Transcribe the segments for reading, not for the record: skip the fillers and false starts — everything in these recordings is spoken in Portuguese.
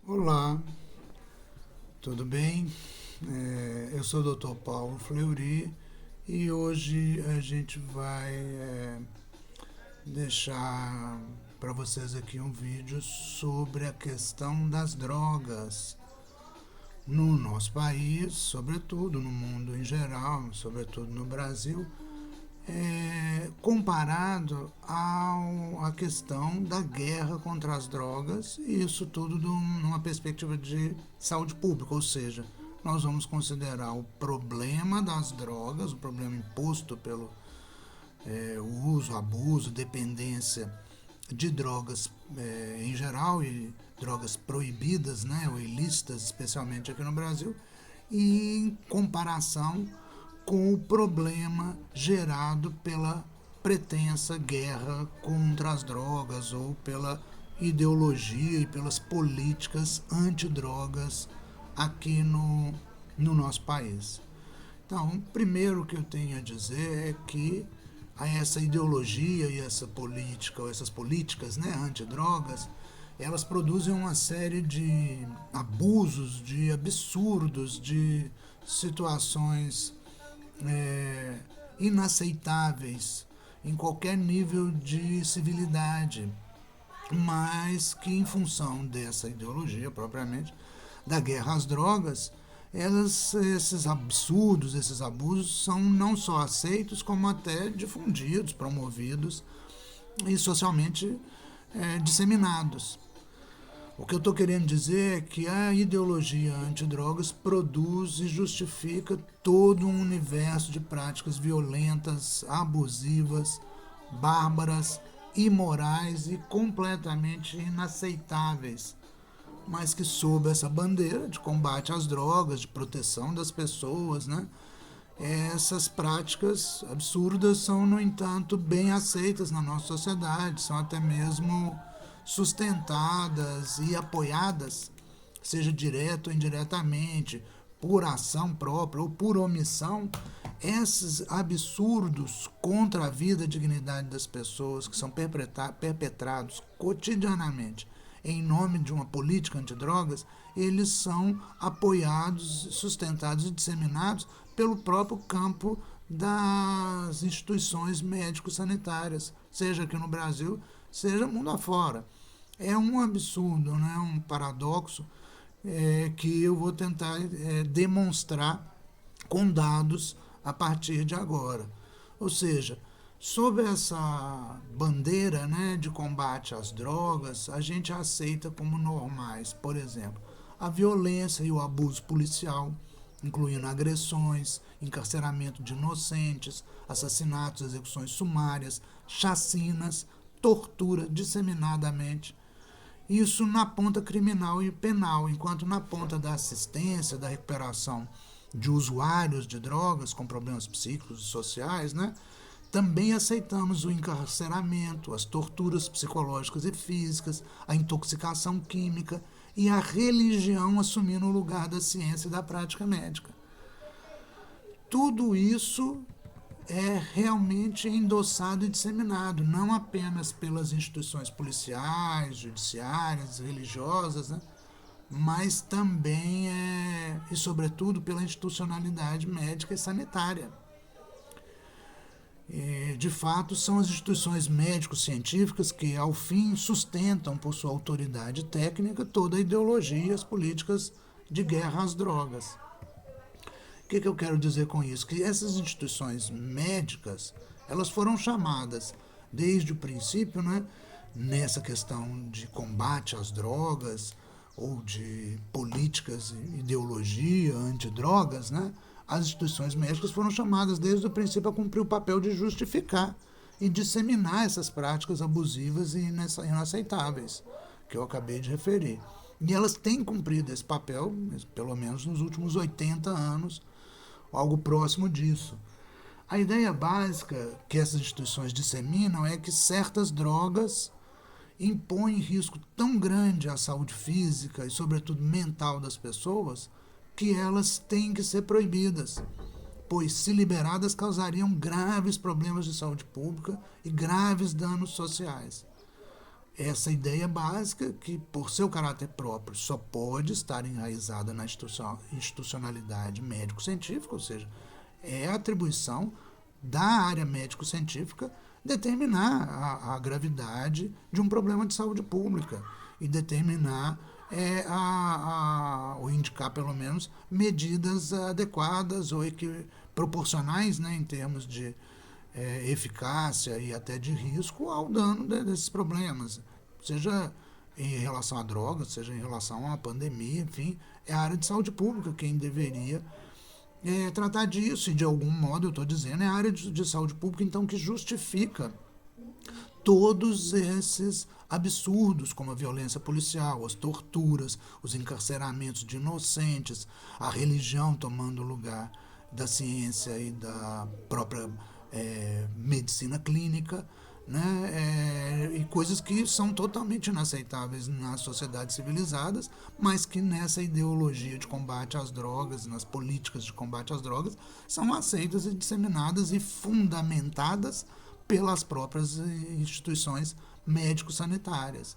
Olá, tudo bem? Eu sou o Dr. Paulo Fleury e hoje a gente vai deixar para vocês aqui um vídeo sobre a questão das drogas no nosso país, sobretudo no mundo em geral, sobretudo no Brasil, comparado à questão da guerra contra as drogas, e isso tudo numa perspectiva de saúde pública, ou seja, nós vamos considerar o problema das drogas, o problema imposto pelo o uso, abuso, dependência de drogas em geral e drogas proibidas, né, ou ilícitas, especialmente aqui no Brasil, e em comparação com o problema gerado pela pretensa guerra contra as drogas ou pela ideologia e pelas políticas antidrogas aqui no nosso país. Então, o primeiro que eu tenho a dizer é que essa ideologia e essa política, ou essas políticas, né, antidrogas, elas produzem uma série de abusos, de absurdos, de situações é, inaceitáveis em qualquer nível de civilidade, mas que em função dessa ideologia propriamente da guerra às drogas, esses absurdos, esses abusos são não só aceitos, como até difundidos, promovidos e socialmente disseminados. O que eu estou querendo dizer é que a ideologia antidrogas produz e justifica todo um universo de práticas violentas, abusivas, bárbaras, imorais e completamente inaceitáveis, mas que sob essa bandeira de combate às drogas, de proteção das pessoas, né, essas práticas absurdas são, no entanto, bem aceitas na nossa sociedade, são até mesmo sustentadas e apoiadas, seja direto ou indiretamente, por ação própria ou por omissão. Esses absurdos contra a vida e a dignidade das pessoas que são perpetrados cotidianamente em nome de uma política antidrogas, eles são apoiados, sustentados e disseminados pelo próprio campo das instituições médico-sanitárias, seja aqui no Brasil, seja mundo afora. É um absurdo, né? Um paradoxo que eu vou tentar demonstrar com dados a partir de agora. Ou seja, sob essa bandeira, né, de combate às drogas, a gente aceita como normais, por exemplo, a violência e o abuso policial, incluindo agressões, encarceramento de inocentes, assassinatos, execuções sumárias, chacinas, tortura disseminadamente. Isso na ponta criminal e penal, enquanto na ponta da assistência, da recuperação de usuários de drogas com problemas psíquicos e sociais, né, também aceitamos o encarceramento, as torturas psicológicas e físicas, a intoxicação química e a religião assumindo o lugar da ciência e da prática médica. Tudo isso é realmente endossado e disseminado, não apenas pelas instituições policiais, judiciárias, religiosas, né? Mas também e sobretudo pela institucionalidade médica e sanitária. De fato, são as instituições médico-científicas que, ao fim, sustentam por sua autoridade técnica toda a ideologia e as políticas de guerra às drogas. O que eu quero dizer com isso? Que essas instituições médicas, elas foram chamadas desde o princípio, né, nessa questão de combate às drogas ou de políticas e ideologia antidrogas, né, as instituições médicas foram chamadas desde o princípio a cumprir o papel de justificar e disseminar essas práticas abusivas e inaceitáveis que eu acabei de referir. E elas têm cumprido esse papel, pelo menos nos últimos 80 anos, algo próximo disso. A ideia básica que essas instituições disseminam é que certas drogas impõem risco tão grande à saúde física e, sobretudo, mental das pessoas, que elas têm que ser proibidas, pois, se liberadas, causariam graves problemas de saúde pública e graves danos sociais. essa ideia básica que, por seu caráter próprio, só pode estar enraizada na institucionalidade médico-científica, ou seja, é a atribuição da área médico-científica determinar a gravidade de um problema de saúde pública e determinar ou indicar pelo menos medidas adequadas ou proporcionais, né, em termos de eficácia e até de risco ao dano desses problemas, seja em relação a drogas, seja em relação à pandemia, enfim, é a área de saúde pública quem deveria tratar disso, e de algum modo, eu estou dizendo, é a área de saúde pública, então, que justifica todos esses absurdos, como a violência policial, as torturas, os encarceramentos de inocentes, a religião tomando lugar da ciência e da própria medicina clínica, né? E coisas que são totalmente inaceitáveis nas sociedades civilizadas, mas que nessa ideologia de combate às drogas, nas políticas de combate às drogas, são aceitas e disseminadas e fundamentadas pelas próprias instituições médico-sanitárias,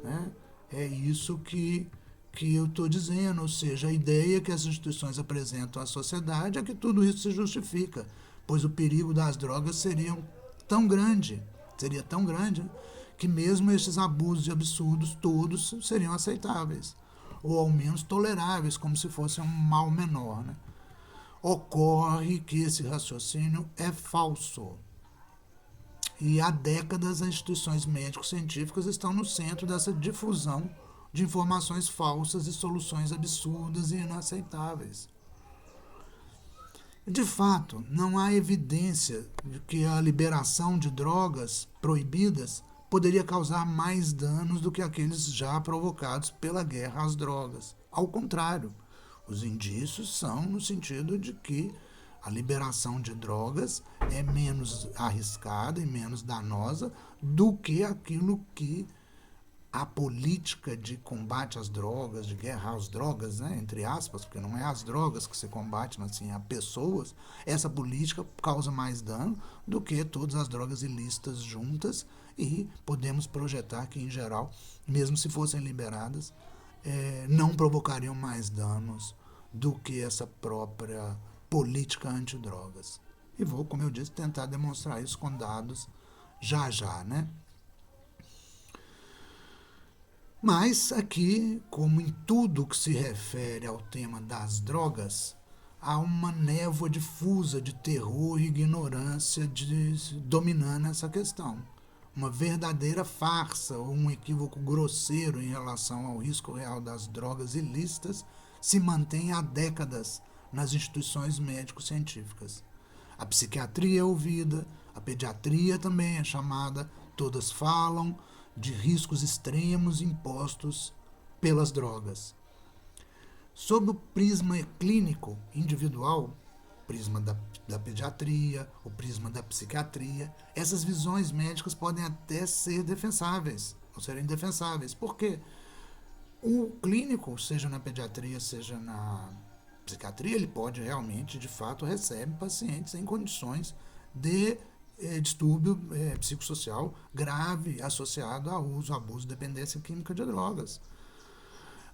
né? É isso que eu estou dizendo, ou seja, a ideia que as instituições apresentam à sociedade é que tudo isso se justifica, pois o perigo das drogas seria tão grande, que mesmo esses abusos e absurdos todos seriam aceitáveis, ou ao menos toleráveis, como se fosse um mal menor, né? Ocorre que esse raciocínio é falso. E há décadas as instituições médico-científicas estão no centro dessa difusão de informações falsas e soluções absurdas e inaceitáveis. De fato, não há evidência de que a liberação de drogas proibidas poderia causar mais danos do que aqueles já provocados pela guerra às drogas. Ao contrário, os indícios são no sentido de que a liberação de drogas é menos arriscada e menos danosa do que aquilo que a política de combate às drogas, de guerra às drogas, né, entre aspas, porque não é as drogas que se combate, mas sim as pessoas, essa política causa mais dano do que todas as drogas ilícitas juntas, e podemos projetar que, em geral, mesmo se fossem liberadas, não provocariam mais danos do que essa própria política antidrogas. E vou, como eu disse, tentar demonstrar isso com dados já, né? Mas aqui, como em tudo que se refere ao tema das drogas, há uma névoa difusa de terror e ignorância dominando essa questão. Uma verdadeira farsa ou um equívoco grosseiro em relação ao risco real das drogas ilícitas se mantém há décadas nas instituições médico-científicas. A psiquiatria é ouvida, a pediatria também é chamada, todas falam de riscos extremos impostos pelas drogas. Sob o prisma clínico individual, prisma da pediatria, o prisma da psiquiatria, essas visões médicas podem até ser defensáveis, ou serem indefensáveis. Por quê? O clínico, seja na pediatria, seja na psiquiatria, ele pode realmente, de fato, recebe pacientes em condições de distúrbio psicossocial grave associado ao uso, abuso, dependência química de drogas.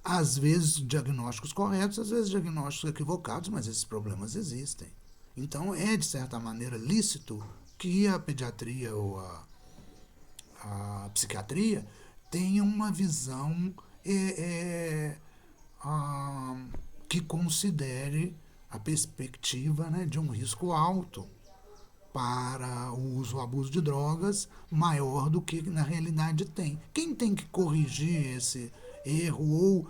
Às vezes diagnósticos corretos, às vezes diagnósticos equivocados, mas esses problemas existem. Então é, de certa maneira, lícito que a pediatria ou a psiquiatria tenha uma visão que considere a perspectiva, né, de um risco alto para o uso ou abuso de drogas maior do que na realidade tem. Quem tem que corrigir esse erro ou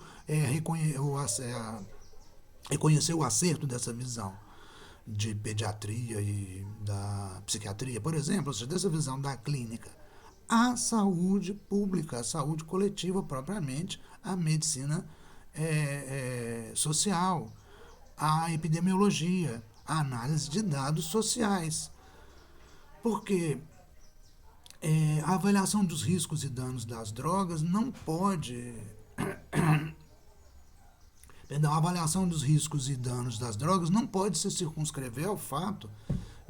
reconhecer o acerto dessa visão de pediatria e da psiquiatria, por exemplo, ou seja, dessa visão da clínica, a saúde pública, a saúde coletiva propriamente, a medicina social, a epidemiologia, a análise de dados sociais. Porque a avaliação dos riscos e danos das drogas não pode... a avaliação dos riscos e danos das drogas não pode se circunscrever ao fato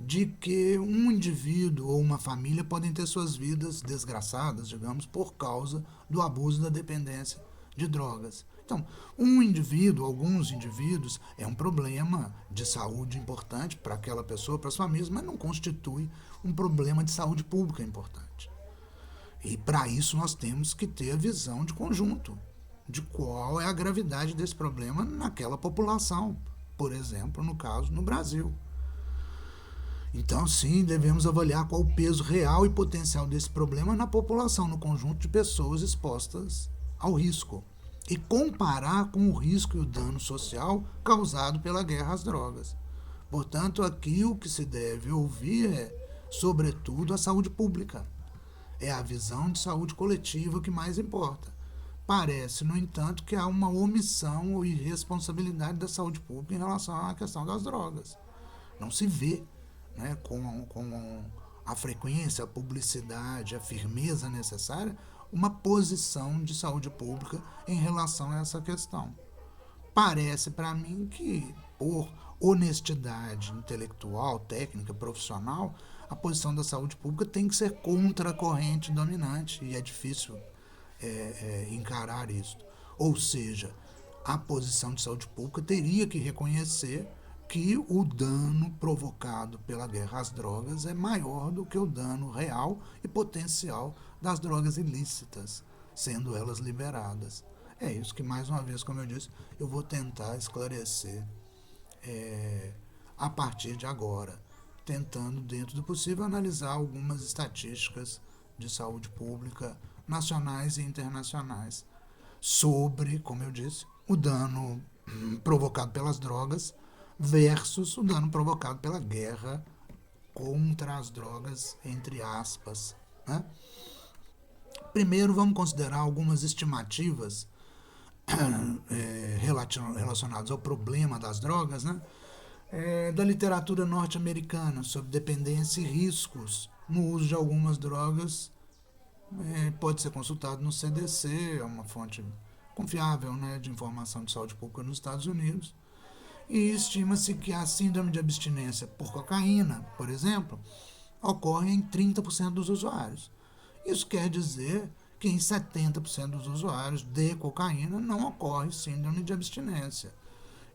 de que um indivíduo ou uma família podem ter suas vidas desgraçadas, digamos, por causa do abuso da dependência de drogas. Então, um indivíduo, alguns indivíduos, é um problema de saúde importante para aquela pessoa, para as famílias, mas não constitui um problema de saúde pública importante. E para isso nós temos que ter a visão de conjunto, de qual é a gravidade desse problema naquela população, por exemplo, no caso, no Brasil. Então, sim, devemos avaliar qual o peso real e potencial desse problema na população, no conjunto de pessoas expostas ao risco, e comparar com o risco e o dano social causado pela guerra às drogas. Portanto, aqui o que se deve ouvir é, sobretudo, a saúde pública. É a visão de saúde coletiva que mais importa. Parece, no entanto, que há uma omissão ou irresponsabilidade da saúde pública em relação à questão das drogas. Não se vê, né, com a frequência, a publicidade, a firmeza necessária, uma posição de saúde pública em relação a essa questão. Parece para mim que, por honestidade intelectual, técnica, profissional, a posição da saúde pública tem que ser contra a corrente dominante, e é difícil encarar isso. Ou seja, a posição de saúde pública teria que reconhecer que o dano provocado pela guerra às drogas é maior do que o dano real e potencial das drogas ilícitas, sendo elas liberadas. É isso que, mais uma vez, como eu disse, eu vou tentar esclarecer a partir de agora, tentando, dentro do possível, analisar algumas estatísticas de saúde pública nacionais e internacionais sobre, como eu disse, o dano provocado pelas drogas versus o dano provocado pela guerra contra as drogas, entre aspas, né? Primeiro, vamos considerar algumas estimativas relacionadas ao problema das drogas, né? Da literatura norte-americana sobre dependência e riscos no uso de algumas drogas. Pode ser consultado no CDC, é uma fonte confiável, né, de informação de saúde pública nos Estados Unidos. E estima-se que a síndrome de abstinência por cocaína, por exemplo, ocorre em 30% dos usuários. Isso quer dizer que em 70% dos usuários de cocaína não ocorre síndrome de abstinência.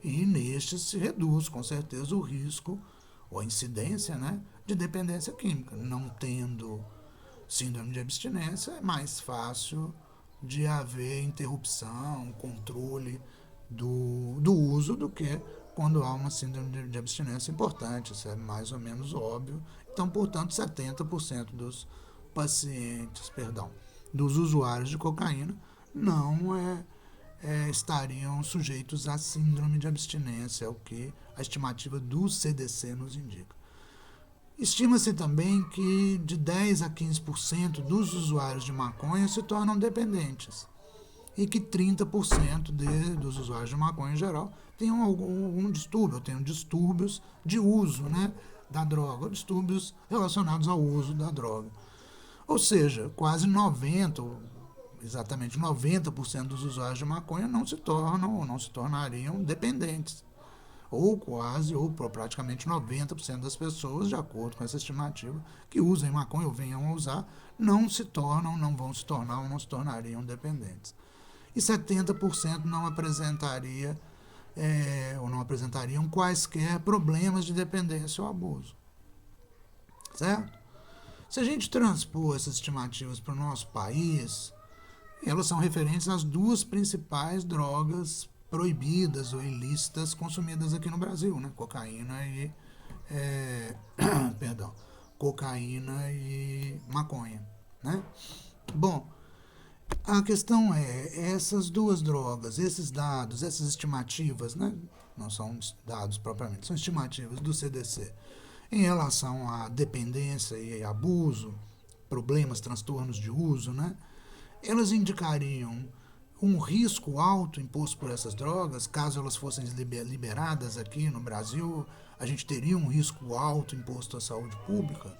E nestes se reduz, com certeza, o risco ou a incidência, né, de dependência química. Não tendo síndrome de abstinência, é mais fácil de haver interrupção, controle do uso do que quando há uma síndrome de abstinência importante. Isso é mais ou menos óbvio. Então, portanto, 70% dos dos usuários de cocaína não estariam sujeitos à síndrome de abstinência, é o que a estimativa do CDC nos indica. Estima-se também que de 10 a 15% dos usuários de maconha se tornam dependentes e que 30% dos usuários de maconha em geral tenham algum distúrbio, tenham distúrbios de uso, né, da droga, ou distúrbios relacionados ao uso da droga. Ou seja, quase 90% dos usuários de maconha não se tornariam dependentes. Ou praticamente 90% das pessoas, de acordo com essa estimativa, que usem maconha ou venham a usar, não se tornariam dependentes. E 70% não apresentariam quaisquer problemas de dependência ou abuso. Certo? Se a gente transpor essas estimativas para o nosso país, elas são referentes às duas principais drogas proibidas ou ilícitas consumidas aqui no Brasil, né? Cocaína e maconha, né? Bom, a questão essas duas drogas, esses dados, essas estimativas, né? Não são dados propriamente, são estimativas do CDC em relação à dependência e abuso, problemas, transtornos de uso, né? Elas indicariam um risco alto imposto por essas drogas. Caso elas fossem liberadas aqui no Brasil, a gente teria um risco alto imposto à saúde pública,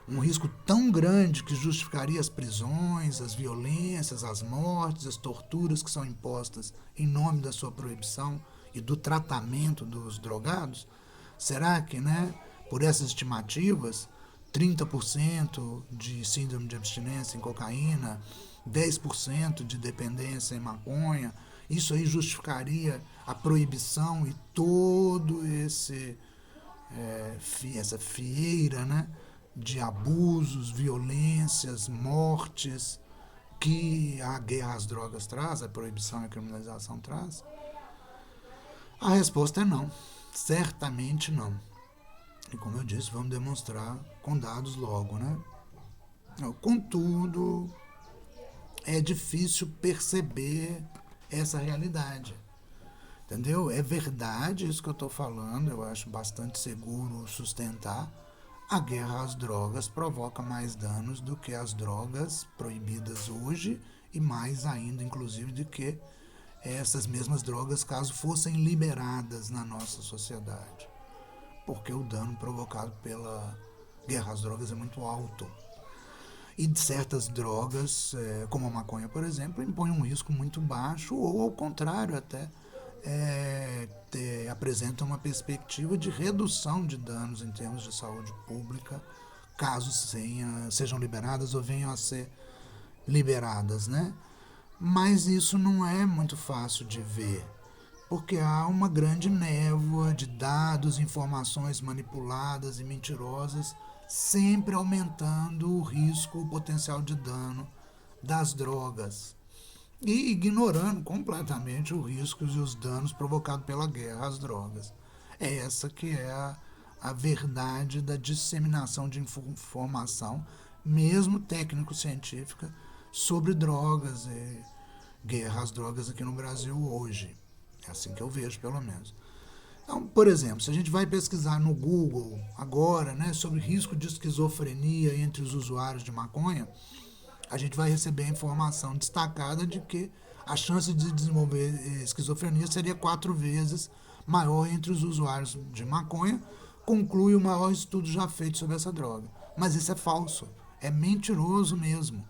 um risco tão grande que justificaria as prisões, as violências, as mortes, as torturas que são impostas em nome da sua proibição e do tratamento dos drogados. Será que, né, Por essas estimativas, 30% de síndrome de abstinência em cocaína, 10% de dependência em maconha, isso aí justificaria a proibição e todo essa fieira, né, de abusos, violências, mortes que a guerra às drogas traz, a proibição e a criminalização traz? A resposta é não. Certamente não. E como eu disse, vamos demonstrar com dados logo, né? Contudo, é difícil perceber essa realidade. Entendeu? É verdade isso que eu estou falando, eu acho bastante seguro sustentar. A guerra às drogas provoca mais danos do que as drogas proibidas hoje e mais ainda, inclusive, do que essas mesmas drogas caso fossem liberadas na nossa sociedade. Porque o dano provocado pela guerra às drogas é muito alto. E certas drogas, como a maconha, por exemplo, impõem um risco muito baixo ou, ao contrário, até apresentam uma perspectiva de redução de danos em termos de saúde pública, caso sejam liberadas ou venham a ser liberadas, né? Mas isso não é muito fácil de ver, porque há uma grande névoa de dados, informações manipuladas e mentirosas, sempre aumentando o risco, o potencial de dano das drogas e ignorando completamente os riscos e os danos provocados pela guerra às drogas. É essa que é a verdade da disseminação de informação, mesmo técnico-científica, sobre drogas e guerra às drogas aqui no Brasil hoje. É assim que eu vejo, pelo menos. Então, por exemplo, se a gente vai pesquisar no Google agora, né, sobre risco de esquizofrenia entre os usuários de maconha, a gente vai receber a informação destacada de que a chance de desenvolver esquizofrenia seria 4 vezes maior entre os usuários de maconha, conclui o maior estudo já feito sobre essa droga. Mas isso é falso, é mentiroso mesmo.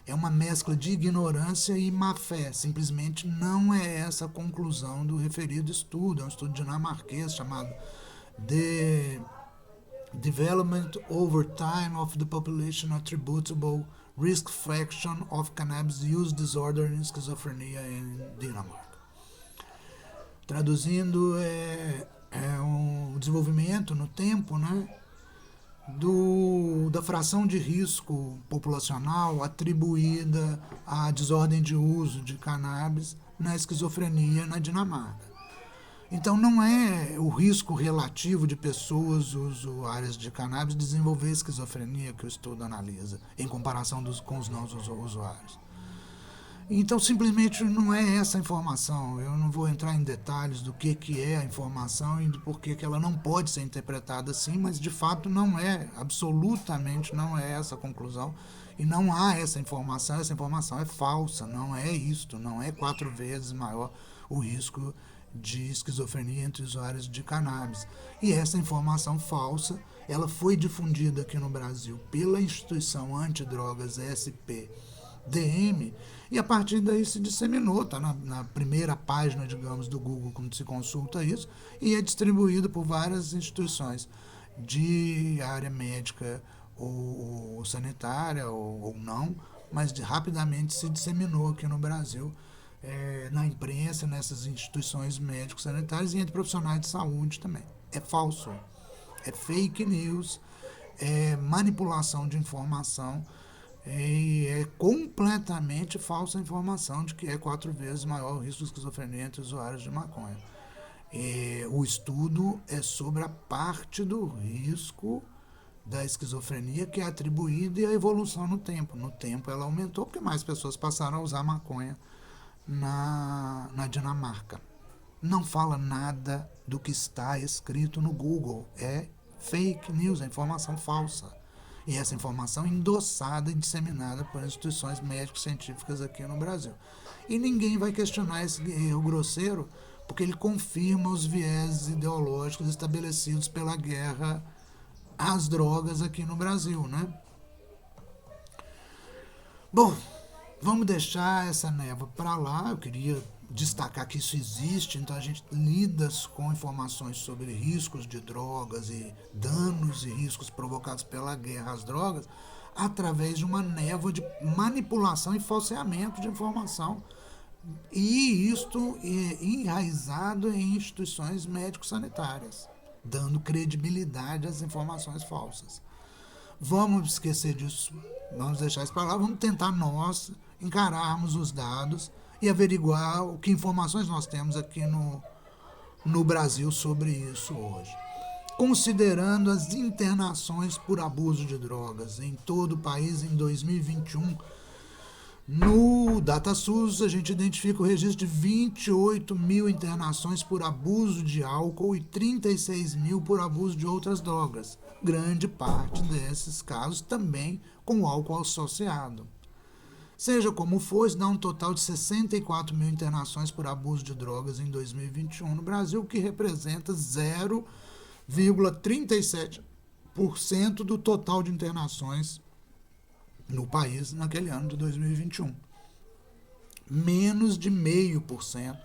É uma mescla de ignorância e má-fé. Simplesmente não é essa a conclusão do referido estudo. É um estudo dinamarquês chamado The Development Over Time of the Population Attributable Risk Fraction of Cannabis Use Disorder in Schizophrenia in Dinamarca. Traduzindo, é um desenvolvimento no tempo, né, da fração de risco populacional atribuída à desordem de uso de cannabis na esquizofrenia na Dinamarca. Então não é o risco relativo de pessoas usuárias de cannabis desenvolver esquizofrenia que o estudo analisa, em comparação com os não usuários. Então simplesmente não é essa a informação. Eu não vou entrar em detalhes do que é a informação e do porquê que ela não pode ser interpretada assim, mas de fato não é, absolutamente não é essa a conclusão. E não há essa informação é falsa, não é isto, não é 4 vezes maior o risco de esquizofrenia entre usuários de cannabis. E essa informação falsa, ela foi difundida aqui no Brasil pela instituição antidrogas SPDM, e a partir daí se disseminou, está na primeira página, digamos, do Google quando se consulta isso, e é distribuído por várias instituições de área médica ou sanitária ou não, mas rapidamente se disseminou aqui no Brasil, na imprensa, nessas instituições médicos sanitárias e entre profissionais de saúde também. É falso, é fake news, é manipulação de informação, é completamente falsa a informação de que é 4 vezes maior o risco de esquizofrenia entre usuários de maconha. O estudo é sobre a parte do risco da esquizofrenia que é atribuída e a evolução no tempo. No tempo ela aumentou porque mais pessoas passaram a usar maconha na Dinamarca. Não fala nada do que está escrito no Google. É fake news, é informação falsa. E essa informação é endossada e disseminada por instituições médico-científicas aqui no Brasil. E ninguém vai questionar esse erro grosseiro, porque ele confirma os vieses ideológicos estabelecidos pela guerra às drogas aqui no Brasil, né? Bom, vamos deixar essa névoa para lá. Eu queria destacar que isso existe, então a gente lida com informações sobre riscos de drogas e danos e riscos provocados pela guerra às drogas através de uma névoa de manipulação e falseamento de informação. E isto é enraizado em instituições médico-sanitárias, dando credibilidade às informações falsas. Vamos esquecer disso, vamos deixar isso para lá, vamos tentar nós encararmos os dados e averiguar que informações nós temos aqui no Brasil sobre isso hoje. Considerando as internações por abuso de drogas em todo o país em 2021, no DataSUS, a gente identifica o registro de 28 mil internações por abuso de álcool e 36 mil por abuso de outras drogas. Grande parte desses casos também com álcool associado. Seja como for, isso dá um total de 64 mil internações por abuso de drogas em 2021 no Brasil, que representa 0,37% do total de internações no país naquele ano de 2021. Menos de 0,5%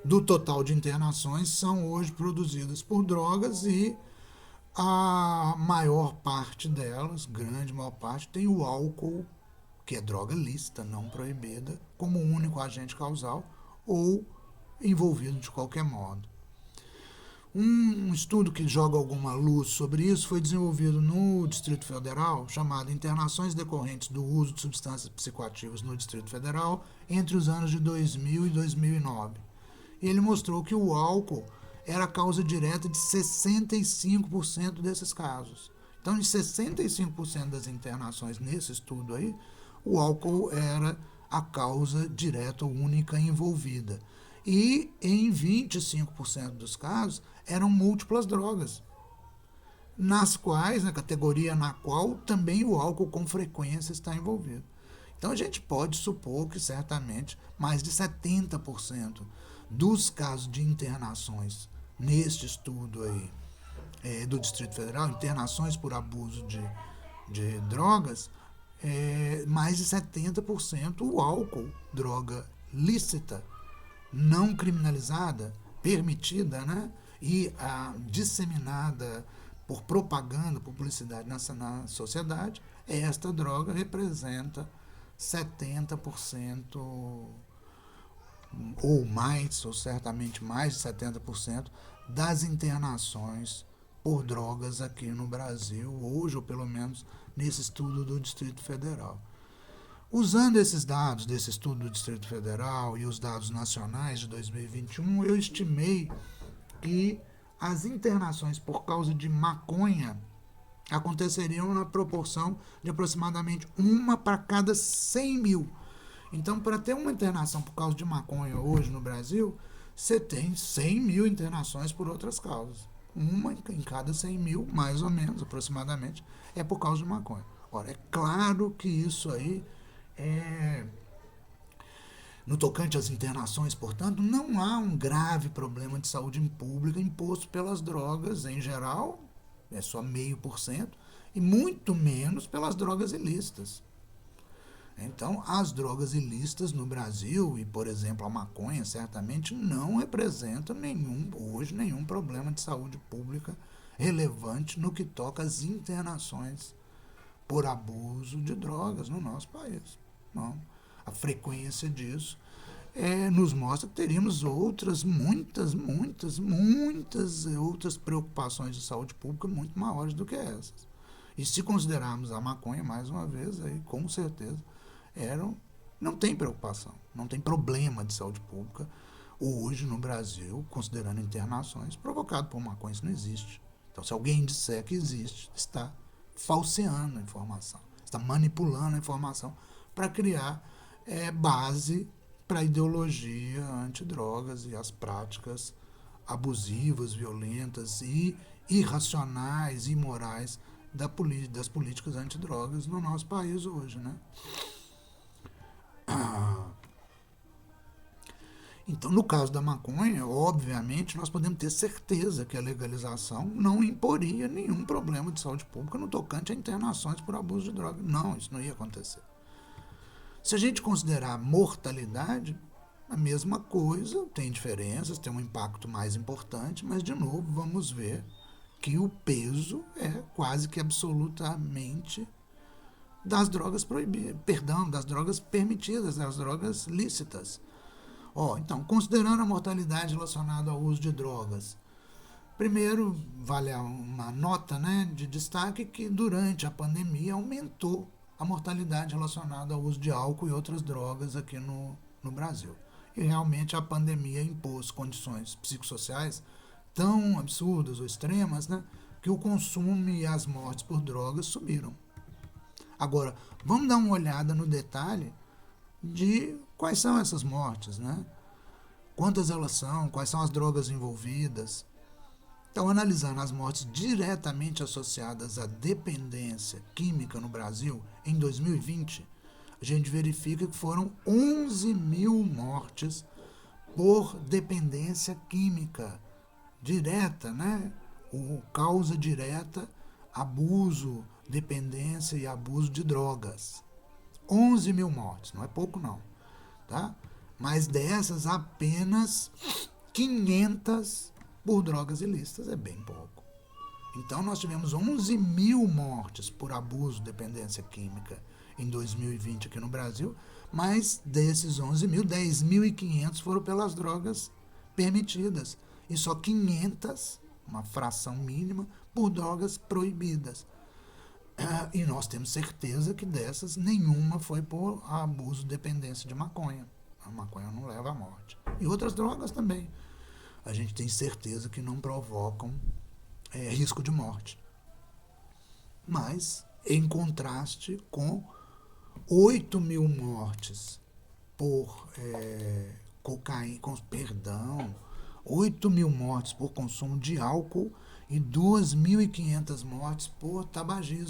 do total de internações são hoje produzidas por drogas e a maior parte delas, grande maior parte, tem o álcool, que é droga lícita, não proibida, como único agente causal ou envolvido de qualquer modo. Um estudo que joga alguma luz sobre isso foi desenvolvido no Distrito Federal, chamado Internações decorrentes do uso de substâncias psicoativas no Distrito Federal entre os anos de 2000 e 2009. E ele mostrou que o álcool era a causa direta de 65% desses casos. Então, de 65% das internações nesse estudo aí, o álcool era a causa direta ou única envolvida. E em 25% dos casos eram múltiplas drogas, nas quais, na categoria na qual também o álcool com frequência está envolvido. Então a gente pode supor que certamente mais de 70% dos casos de internações neste estudo aí do Distrito Federal, internações por abuso de drogas, mais de 70% o álcool, droga lícita, não criminalizada, permitida, né? E disseminada por propaganda, publicidade na sociedade, esta droga representa 70% ou mais, ou certamente mais de 70% das internações por drogas aqui no Brasil, hoje, ou pelo menos nesse estudo do Distrito Federal. Usando esses dados desse estudo do Distrito Federal e os dados nacionais de 2021, eu estimei que as internações por causa de maconha aconteceriam na proporção de aproximadamente uma para cada 100 mil. Então, para ter uma internação por causa de maconha hoje no Brasil, você tem 100 mil internações por outras causas. Uma em cada 100 mil, mais ou menos, aproximadamente, é por causa de maconha. Ora, é claro que isso aí no tocante às internações, portanto, não há um grave problema de saúde pública imposto pelas drogas em geral, é só 0,5%, e muito menos pelas drogas ilícitas. Então, as drogas ilícitas no Brasil, e por exemplo a maconha, certamente não representam hoje nenhum problema de saúde pública relevante no que toca às internações por abuso de drogas no nosso país. Não. A frequência disso nos mostra que teríamos muitas outras preocupações de saúde pública muito maiores do que essas. E se considerarmos a maconha, mais uma vez, aí, com certeza, não tem preocupação, não tem problema de saúde pública hoje no Brasil, considerando internações, provocado por maconha, isso não existe. Então, se alguém disser que existe, está falseando a informação, está manipulando a informação para criar base para a ideologia antidrogas e as práticas abusivas, violentas e irracionais e imorais das políticas antidrogas no nosso país hoje, né? Então, no caso da maconha, obviamente, nós podemos ter certeza que a legalização não imporia nenhum problema de saúde pública no tocante a internações por abuso de drogas. Não, isso não ia acontecer. Se a gente considerar mortalidade, A mesma coisa, tem diferenças, tem um impacto mais importante, mas de novo vamos ver que o peso é quase que absolutamente das drogas proibidas, perdão, das drogas permitidas, das drogas lícitas. Então, considerando a mortalidade relacionada ao uso de drogas, primeiro vale uma nota, né, de destaque que durante a pandemia aumentou a mortalidade relacionada ao uso de álcool e outras drogas aqui no Brasil. E realmente a pandemia impôs condições psicossociais tão absurdas ou extremas, né, que o consumo e as mortes por drogas subiram. Agora, vamos dar uma olhada no detalhe de quais são essas mortes, né? Quantas elas são, quais são as drogas envolvidas. Então, analisando as mortes diretamente associadas à dependência química no Brasil, em 2020, a gente verifica que foram 11 mil mortes por dependência química direta, né? Causa direta, abuso, dependência e abuso de drogas. 11 mil mortes, não é pouco não, tá? Mas dessas, apenas 500 por drogas ilícitas, é bem pouco. Então, nós tivemos 11 mil mortes por abuso, dependência química em 2020 aqui no Brasil, mas desses 11 mil, 10.500 foram pelas drogas permitidas e só 500, uma fração mínima, por drogas proibidas. E nós temos certeza que dessas, nenhuma foi por abuso, dependência de maconha. A maconha não leva à morte. E outras drogas também. A gente tem certeza que não provocam risco de morte. Mas, em contraste com 8 mil mortes por cocaína, 8 mil mortes por consumo de álcool e 2.500 mortes por tabagismo.